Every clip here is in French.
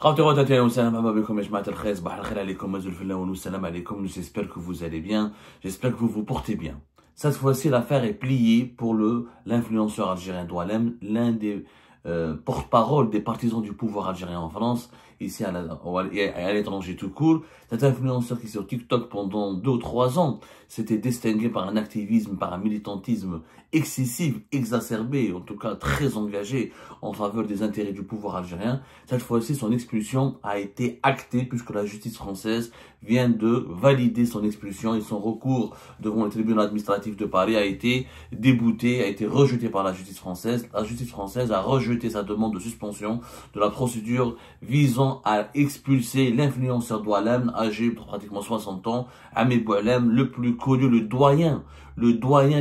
J'espère que vous allez bien, j'espère que vous vous portez bien. Cette fois-ci, l'affaire est pliée pour l'influenceur algérien Doualem, l'un des porte-parole des partisans du pouvoir algérien en France, ici à l'étranger tout court. Cet influenceur qui est sur TikTok pendant 2 ou 3 ans s'était distingué par un activisme, par un militantisme excessif, exacerbé, en tout cas très engagé en faveur des intérêts du pouvoir algérien. Cette fois-ci, son expulsion a été actée puisque la justice française vient de valider son expulsion et son recours devant le tribunal administratif de Paris a été débouté, a été rejeté par la justice française. La justice française a rejeté sa demande de suspension de la procédure visant à expulser l'influenceur Doualem, âgé de pratiquement 60 ans, Ahmed Boualem, le plus connu, le doyen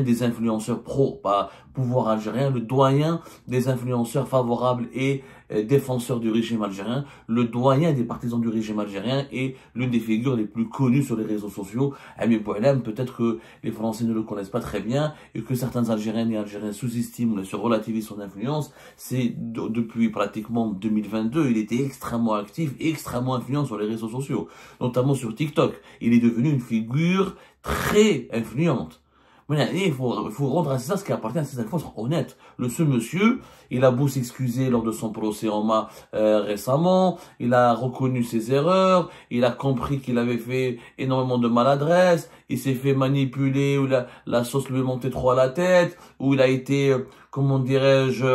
des influenceurs pro-pouvoir algérien, le doyen des influenceurs favorables et défenseurs du régime algérien, le doyen des partisans du régime algérien et l'une des figures les plus connues sur les réseaux sociaux. Ahmed Boualem, peut-être que les Français ne le connaissent pas très bien et que certains Algériens et Algériens sous-estiment ou surrelativisent son influence. C'est depuis pratiquement 2022, il était extrêmement actif et extrêmement influent sur les réseaux sociaux, notamment sur TikTok. Il est devenu une figure très influente. Il faut rendre à César ce qui appartient à César. Il faut être honnête. Ce monsieur, il a beau s'excuser lors de son procès en récemment, il a reconnu ses erreurs, il a compris qu'il avait fait énormément de maladresse, il s'est fait manipuler, ou la sauce lui est montée trop à la tête, ou il a été, comment dirais-je,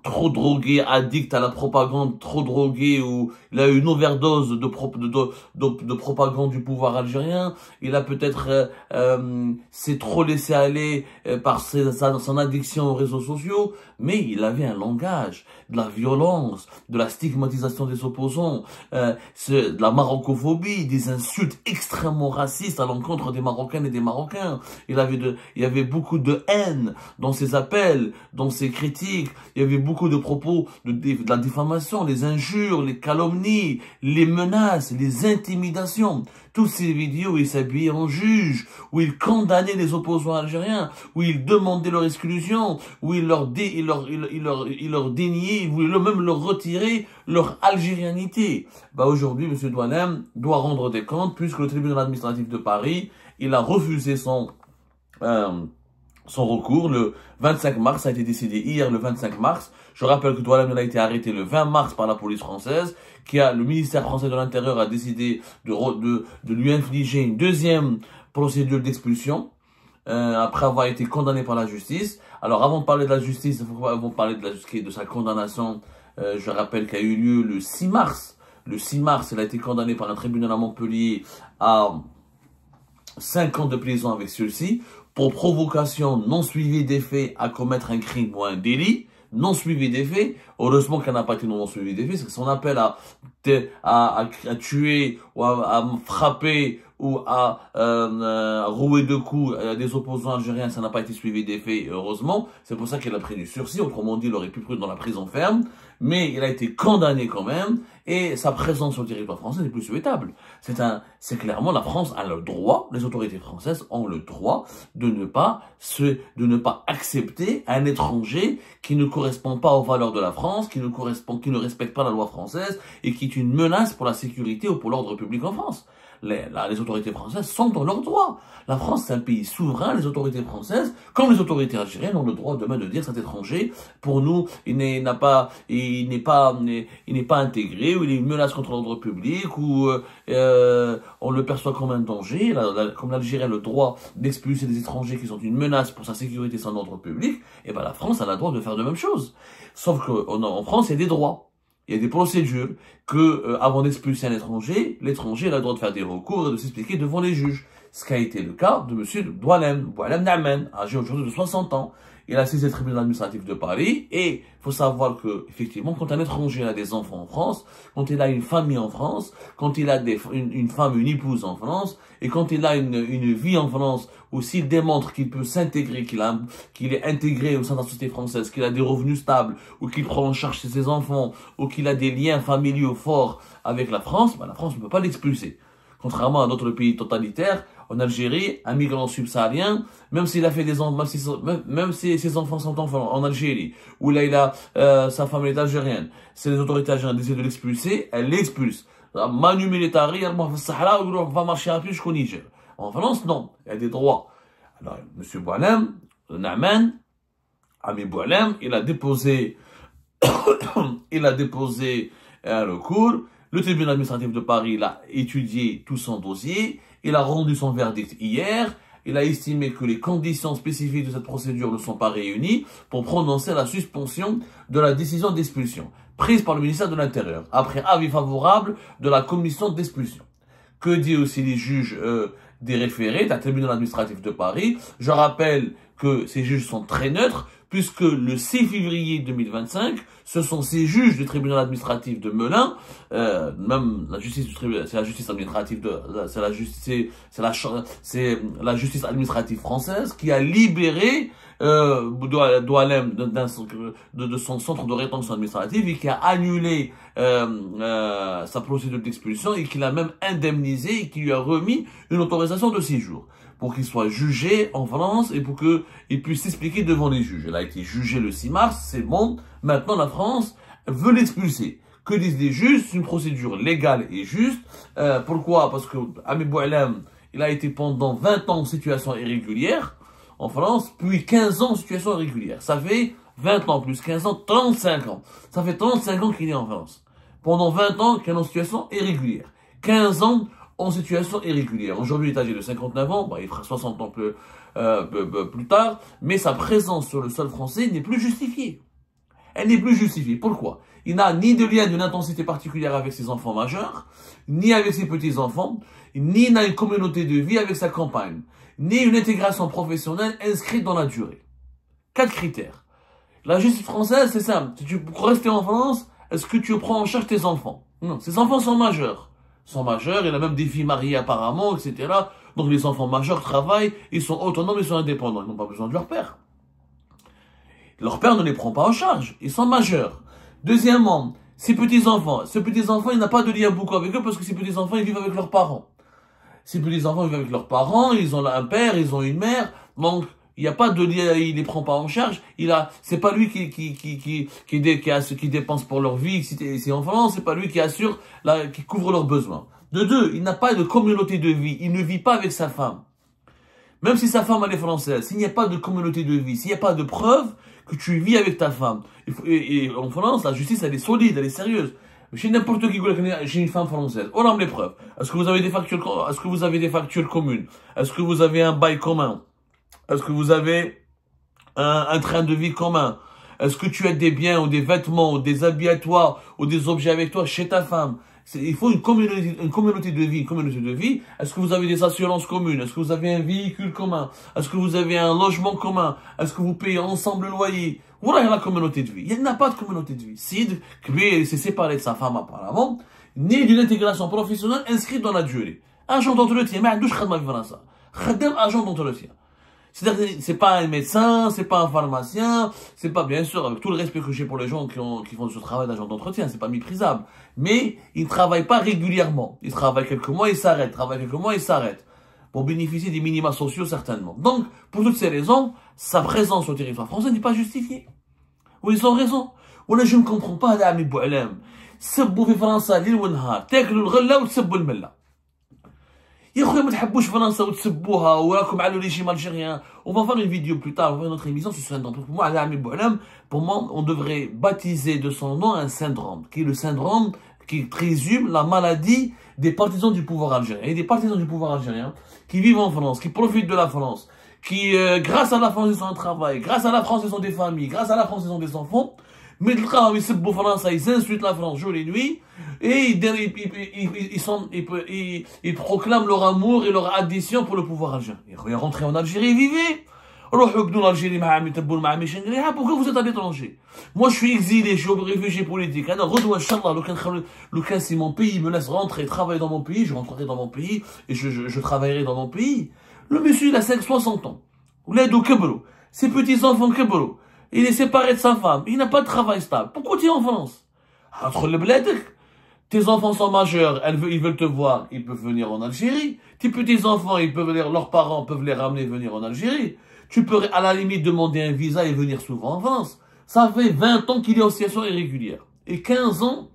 trop drogué, addict à la propagande, trop drogué, ou il a eu une overdose de propagande du pouvoir algérien. Il a peut-être s'est trop laissé aller par son addiction aux réseaux sociaux, mais il avait un langage, de la violence, de la stigmatisation des opposants, de la marocophobie, des insultes extrêmement racistes à l'encontre des Marocaines et des Marocains. Il y avait beaucoup de haine dans ses appels, dans ses critiques. Il y avait beaucoup de propos de la diffamation, les injures, les calomnies, les menaces, les intimidations. Toutes ces vidéos, il s'habillait en juge, où il condamnait les opposants algériens, où il demandait leur exclusion, où il leur déniait, il voulait même leur retirer leur algérianité. Aujourd'hui, M. Doualem doit rendre des comptes, puisque le tribunal administratif de Paris, il a refusé son recours le 25 mars, ça a été décidé hier le 25 mars. Je rappelle que Doualem a été arrêté le 20 mars par la police française, le ministère français de l'Intérieur a décidé de lui infliger une deuxième procédure d'expulsion, après avoir été condamné par la justice. Alors avant de parler de la justice, avant de parler de sa condamnation, je rappelle qu'elle a eu lieu le 6 mars. Le 6 mars, il a été condamné par un tribunal à Montpellier à 5 ans de prison avec sursis, pour provocation non suivie des faits à commettre un crime ou un délit, non suivi des faits. Heureusement qu'elle n'a pas été non suivi des faits, c'est que son appel à tuer ou à frapper ou à rouer de coups des opposants algériens, ça n'a pas été suivi des faits, heureusement. C'est pour ça qu'il a pris du sursis, autrement dit, il aurait pu prendre dans la prison ferme, mais il a été condamné quand même, et sa présence sur le territoire français n'est plus souhaitable. C'est clairement, la France a le droit, les autorités françaises ont le droit de ne pas accepter un étranger qui ne correspond pas aux valeurs de la France, qui ne respecte pas la loi française, et qui est une menace pour la sécurité ou pour l'ordre public en France. Les autorités françaises sont dans leur droit. La France, c'est un pays souverain. Les autorités françaises, comme les autorités algériennes, ont le droit demain de dire cet étranger, pour nous, il n'est pas intégré, ou il est une menace contre l'ordre public, ou on le perçoit comme un danger. Comme l'Algérie a le droit d'expulser des étrangers qui sont une menace pour sa sécurité et son ordre public, et ben la France a le droit de faire de même chose. Sauf qu'en France, il y a des droits. Il y a des procédures avant d'expulser un étranger, l'étranger a le droit de faire des recours et de s'expliquer devant les juges. Ce qui a été le cas de M. Doualem Naamen, âgé aujourd'hui de 60 ans. Il a saisi le tribunal administratif de Paris et il faut savoir que, effectivement, quand un étranger a des enfants en France, quand il a une famille en France, quand il a une femme, une épouse en France, et quand il a une vie en France, ou s'il démontre qu'il peut s'intégrer, qu'il est intégré au sein de la société française, qu'il a des revenus stables, ou qu'il prend en charge ses enfants, ou qu'il a des liens familiaux forts avec la France ne peut pas l'expulser. Contrairement à d'autres pays totalitaires, en Algérie, un migrant subsaharien, même s'il a fait des enfants, même si ses enfants sont enfants en Algérie, où là, sa femme est algérienne, si les autorités algériennes décident de l'expulser, elle l'expulse. Manu militari, va marcher à pied jusqu'au Niger. En France, non, il y a des droits. Alors, M. Boualem, Naaman, Ami Boualem, il a déposé un recours. Le tribunal administratif de Paris l'a étudié tout son dossier. Il a rendu son verdict hier. Il a estimé que les conditions spécifiques de cette procédure ne sont pas réunies pour prononcer la suspension de la décision d'expulsion prise par le ministère de l'Intérieur, après avis favorable de la commission d'expulsion. Que dit aussi les juges des référés d'un tribunal administratif de Paris? Je rappelle que ces juges sont très neutres, puisque le 6 février 2025, ce sont ces juges du tribunal administratif de Melun, même la justice du tribunal, c'est la justice administrative c'est la justice administrative française qui a libéré Boualem de son centre de rétention administrative et qui a annulé sa procédure d'expulsion et qui l'a même indemnisé et qui lui a remis une autorisation de séjour pour qu'il soit jugé en France et pour qu'il puisse s'expliquer devant les juges. Il a été jugé le 6 mars, c'est bon. Maintenant, la France veut l'expulser. Que disent les juges? C'est une procédure légale et juste. Pourquoi? Parce que Ami Boualem, il a été pendant 20 ans en situation irrégulière en France, puis 15 ans en situation irrégulière. Ça fait 20 ans plus 15 ans, 35 ans. Ça fait 35 ans qu'il est en France. Pendant 20 ans qu'il est en situation irrégulière. 15 ans en situation irrégulière. Aujourd'hui, il est âgé de 59 ans, il fera 60 ans plus tard, mais sa présence sur le sol français n'est plus justifiée. Elle n'est plus justifiée. Pourquoi? Il n'a ni de lien d'une intensité particulière avec ses enfants majeurs, ni avec ses petits-enfants, ni n'a une communauté de vie avec sa compagne, ni une intégration professionnelle inscrite dans la durée. 4 critères. La justice française, c'est simple. Si tu pour rester en France, est-ce que tu prends en charge tes enfants? Non, ses enfants sont majeurs. Il a même des filles mariées apparemment, etc. Donc les enfants majeurs travaillent, ils sont autonomes, ils sont indépendants, ils n'ont pas besoin de leur père. Leur père ne les prend pas en charge, ils sont majeurs. Deuxièmement, ces petits-enfants, il n'a pas de lien beaucoup avec eux parce que ces petits-enfants, ils vivent avec leurs parents. Ces petits-enfants vivent avec leurs parents, ils ont un père, ils ont une mère, donc il n'y a pas de lien, il les prend pas en charge. C'est pas lui qui dépense pour leur vie, c'est en France, c'est pas lui qui assure, qui couvre leurs besoins. De deux, il n'a pas de communauté de vie, il ne vit pas avec sa femme. Même si sa femme elle est française, s'il n'y a pas de communauté de vie, s'il n'y a pas de preuve que tu vis avec ta femme, et en France, la justice elle est solide, elle est sérieuse. Chez n'importe qui, chez une femme française, on a les preuves. Est-ce que vous avez des factures communes? Est-ce que vous avez un bail commun? Est-ce que vous avez un train de vie commun? Est-ce que tu as des biens ou des vêtements ou des habits à toi ou des objets avec toi chez ta femme? Il faut une communauté de vie. Est-ce que vous avez des assurances communes? Est-ce que vous avez un véhicule commun? Est-ce que vous avez un logement commun? Est-ce que vous payez ensemble le loyer? Voilà la communauté de vie. Il n'y a pas de communauté de vie. Sid, lui, s'est séparé de sa femme apparemment, ni d'une intégration professionnelle inscrite dans la durée. Agent d'entretien, mais douche khadma vivant ça. Khadem agent d'entretien. C'est-à-dire, c'est pas un médecin, c'est pas un pharmacien, c'est pas, bien sûr, avec tout le respect que j'ai pour les gens qui font ce travail d'agent d'entretien, c'est pas méprisable. Mais, ils ne travaillent pas régulièrement. Ils travaillent quelques mois, ils s'arrêtent. Pour bénéficier des minima sociaux, certainement. Donc, pour toutes ces raisons, sa présence sur le territoire français n'est pas justifiée. Oui, ils ont raison. Voilà, je ne comprends pas, Ami Boualem. سبوا في فرنسا ليل ونهار تاكلوا الغله وتسبوا المله يا خويا ما تحبوش فرنسا وتسبوها وراكم على الريجيم الجيريان. On va faire une vidéo plus tard, on va faire une autre émission sur ce syndrome. Pour moi, Ami Boualem, pour moi, on devrait baptiser de son nom un syndrome, qui est le syndrome qui résume la maladie des partisans du pouvoir algérien. Et des partisans du pouvoir algérien qui vivent en France, qui profitent de la France, qui, grâce à la France, ils ont un travail, grâce à la France, ils ont des familles, grâce à la France, ils ont des enfants. Mais ils insultent la France jour et nuit, et ils proclament leur amour et leur addition pour le pouvoir algérien. Ils rentrent en Algérie, vivez. Pourquoi vous êtes à l'étranger? Moi, je suis exilé, je suis réfugié politique. Le si mon pays me laisse rentrer, travailler dans mon pays, je rentrerai dans mon pays, et je travaillerai dans mon pays. Le monsieur, il a 60 ans. Ses petits-enfants, il est séparé de sa femme. Il n'a pas de travail stable. Pourquoi tu es en France? Entre le bled, Tes enfants sont majeurs, ils veulent te voir, ils peuvent venir en Algérie. Tes petits-enfants, leurs parents peuvent les ramener venir en Algérie. Tu peux à la limite demander un visa et venir souvent en France. Ça fait 20 ans qu'il est en situation irrégulière. Et 15 ans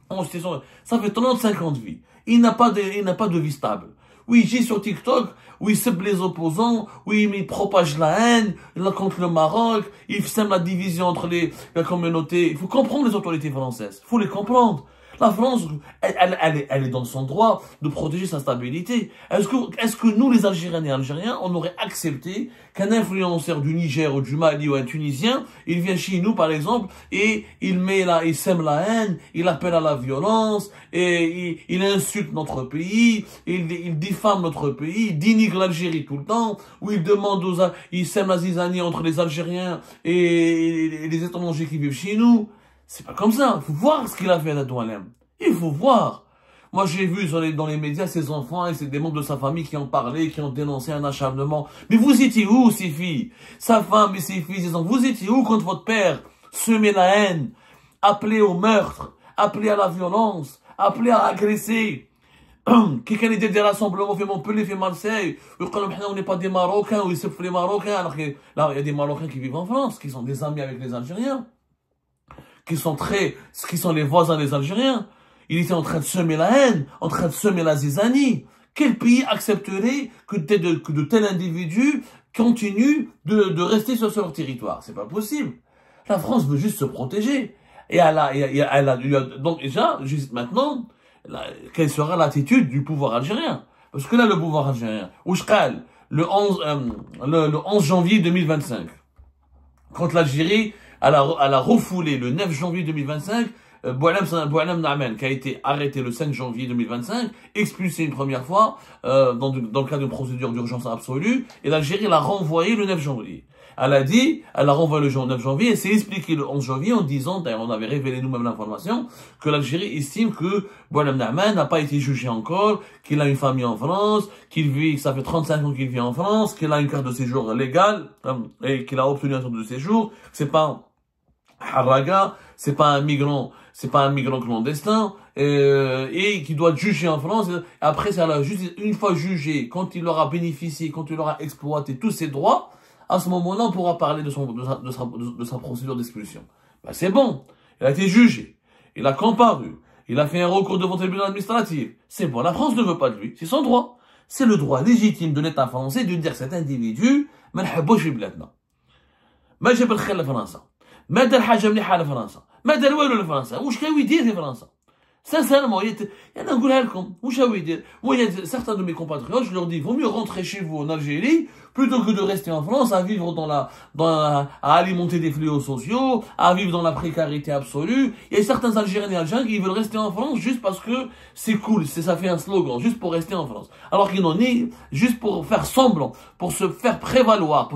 en situation, ça fait 35 ans de vie. Il n'a pas de vie stable. Oui, j'ai sur TikTok, où il sème les opposants, où il propage la haine, contre le Maroc, il sème la division entre la communauté. Il faut comprendre les autorités françaises. Il faut les comprendre. La France, elle est dans son droit de protéger sa stabilité. Est-ce que nous, les Algériens et Algériens, on aurait accepté qu'un influenceur du Niger ou du Mali ou un Tunisien, il vient chez nous, par exemple, et il sème la haine, il appelle à la violence, et il insulte notre pays, il diffame notre pays, il dénigre l'Algérie tout le temps, où il sème la zizanie entre les Algériens et les étrangers qui vivent chez nous. C'est pas comme ça. Il faut voir ce qu'il a fait à Doualem. Il faut voir. Moi, j'ai vu dans les médias ses enfants et c'est des membres de sa famille qui ont parlé, qui ont dénoncé un acharnement. Mais vous étiez où, ces filles? Sa femme et ses filles, ses enfants, vous étiez où quand votre père semait la haine, appelait au meurtre, appelait à la violence, appelait à agresser? Quelqu'un était des rassemblements fait Montpellier, fait Marseille. On n'est pas des Marocains, ou ils se font les Marocains. Alors que là, il y a des Marocains qui vivent en France, qui sont des amis avec les Algériens. Qui sont les voisins des Algériens. Il était en train de semer la haine, en train de semer la zizanie. Quel pays accepterait que de tels individus continuent de rester sur leur territoire? C'est pas possible. La France veut juste se protéger. Et donc déjà, juste maintenant, quelle sera l'attitude du pouvoir algérien? Parce que là, le pouvoir algérien, Ouchkal, le 11 janvier 2025, quand l'Algérie, elle a refoulé le 9 janvier 2025, Boualem Namen, qui a été arrêté le 5 janvier 2025, expulsé une première fois, dans le cadre d'une procédure d'urgence absolue, et l'Algérie l'a renvoyé le 9 janvier. Elle a renvoyé le 9 janvier, et s'est expliqué le 11 janvier en disant, d'ailleurs on avait révélé nous-mêmes l'information, que l'Algérie estime que Boualem Namen n'a pas été jugé encore, qu'il a une famille en France, ça fait 35 ans qu'il vit en France, qu'il a une carte de séjour légale, et qu'il a obtenu un titre de séjour, c'est pas Haraga, c'est pas un migrant clandestin, et qui doit être jugé en France. Après, c'est la justice, une fois jugé, quand il aura bénéficié, quand il aura exploité tous ses droits, à ce moment-là, on pourra parler de sa procédure d'expulsion. Ben, c'est bon. Il a été jugé. Il a comparu. Il a fait un recours devant le tribunal administratif. C'est bon. La France ne veut pas de lui. C'est son droit. C'est le droit légitime de l'État français de dire cet individu, ما نحبوش في بلادنا. ما جاب الخير لفرنسا. ما دار حاجة مليحة لفرنسا. ما دار والو لفرنسا. واش كان يدير في فرنسا؟ Sincèrement, moi, il y a certains de mes compatriotes, je leur dis, vaut mieux rentrer chez vous en Algérie, plutôt que de rester en France, à vivre à alimenter des fléaux sociaux, à vivre dans la précarité absolue. Il y a certains Algériens et Algériens qui veulent rester en France juste parce que c'est cool, ça fait un slogan, juste pour rester en France. Alors qu'ils n'en est juste pour faire semblant, pour se faire prévaloir,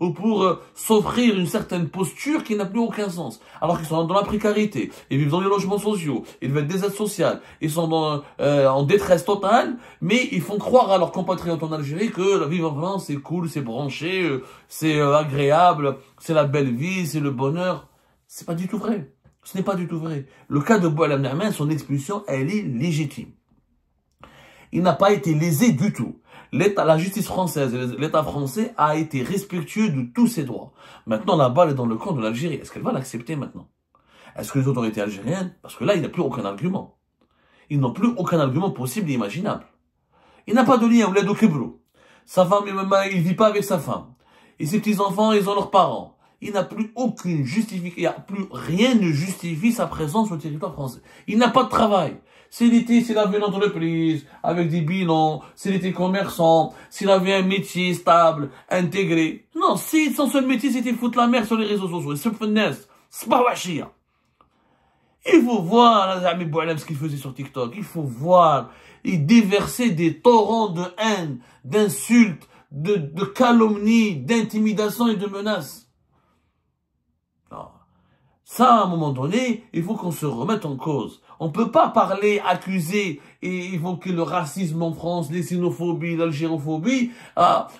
ou pour s'offrir une certaine posture qui n'a plus aucun sens. Alors qu'ils sont dans la précarité, ils vivent dans les logements sociaux, ils veulent des aides sociales, ils sont en détresse totale, mais ils font croire à leurs compatriotes en Algérie que la vie en France c'est cool, c'est branché, c'est agréable, c'est la belle vie, c'est le bonheur. C'est pas du tout vrai. Ce n'est pas du tout vrai. Le cas de Boualem Namen, son expulsion, elle est légitime. Il n'a pas été lésé du tout. La justice française, l'État français a été respectueux de tous ses droits. Maintenant, la balle est dans le camp de l'Algérie. Est-ce qu'elle va l'accepter maintenant? Est-ce que les autorités algériennes, parce que là, il n'y a plus aucun argument. Ils n'ont plus aucun argument possible et imaginable. Il n'a pas de lien, Ouladou Kebro. Sa femme, il vit pas avec sa femme. Et ses petits-enfants, ils ont leurs parents. Il n'a plus aucune justification, il n'y a plus rien ne justifie sa présence sur le territoire français. Il n'a pas de travail. S'il avait une entreprise, avec des bilans, s'il était commerçant, s'il avait un métier stable, intégré. Non, si son seul métier, c'était foutre la mer sur les réseaux sociaux. C'est pas wachia. Il faut voir, ce qu'il faisait sur TikTok. Il faut voir. Il déversait des torrents de haine, d'insultes, de calomnies, d'intimidation et de menaces. Non. Ça, à un moment donné, il faut qu'on se remette en cause. On ne peut pas parler, accuser et évoquer le racisme en France, les xénophobies, l'algérophobie,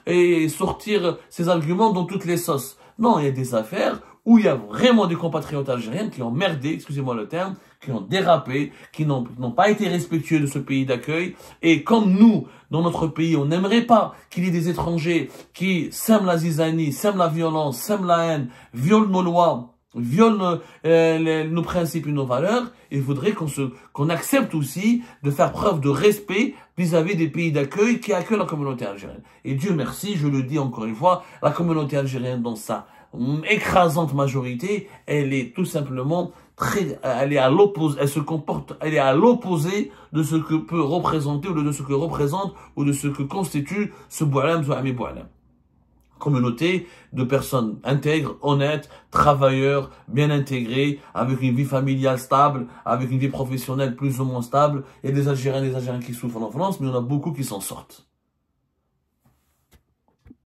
et sortir ces arguments dans toutes les sauces. Non, il y a des affaires où il y a vraiment des compatriotes algériens qui ont merdé, excusez-moi le terme, qui ont dérapé, qui n'ont pas été respectueux de ce pays d'accueil. Et comme nous, dans notre pays, on n'aimerait pas qu'il y ait des étrangers qui sèment la zizanie, sèment la violence, sèment la haine, violent nos lois, violent nos principes et nos valeurs, il faudrait qu'on accepte aussi de faire preuve de respect vis-à-vis des pays d'accueil qui accueillent la communauté algérienne. Et Dieu merci, je le dis encore une fois, la communauté algérienne dans sa écrasante majorité, elle est tout simplement elle est à l'opposé, elle se comporte, elle est à l'opposé de ce que peut représenter ou de ce que représente ou de ce que constitue ce Boualem, ce Ami Boualem. Communauté de personnes intègres, honnêtes, travailleurs, bien intégrés, avec une vie familiale stable, avec une vie professionnelle plus ou moins stable. Il y a des Algériens qui souffrent en France, mais il y en a beaucoup qui s'en sortent.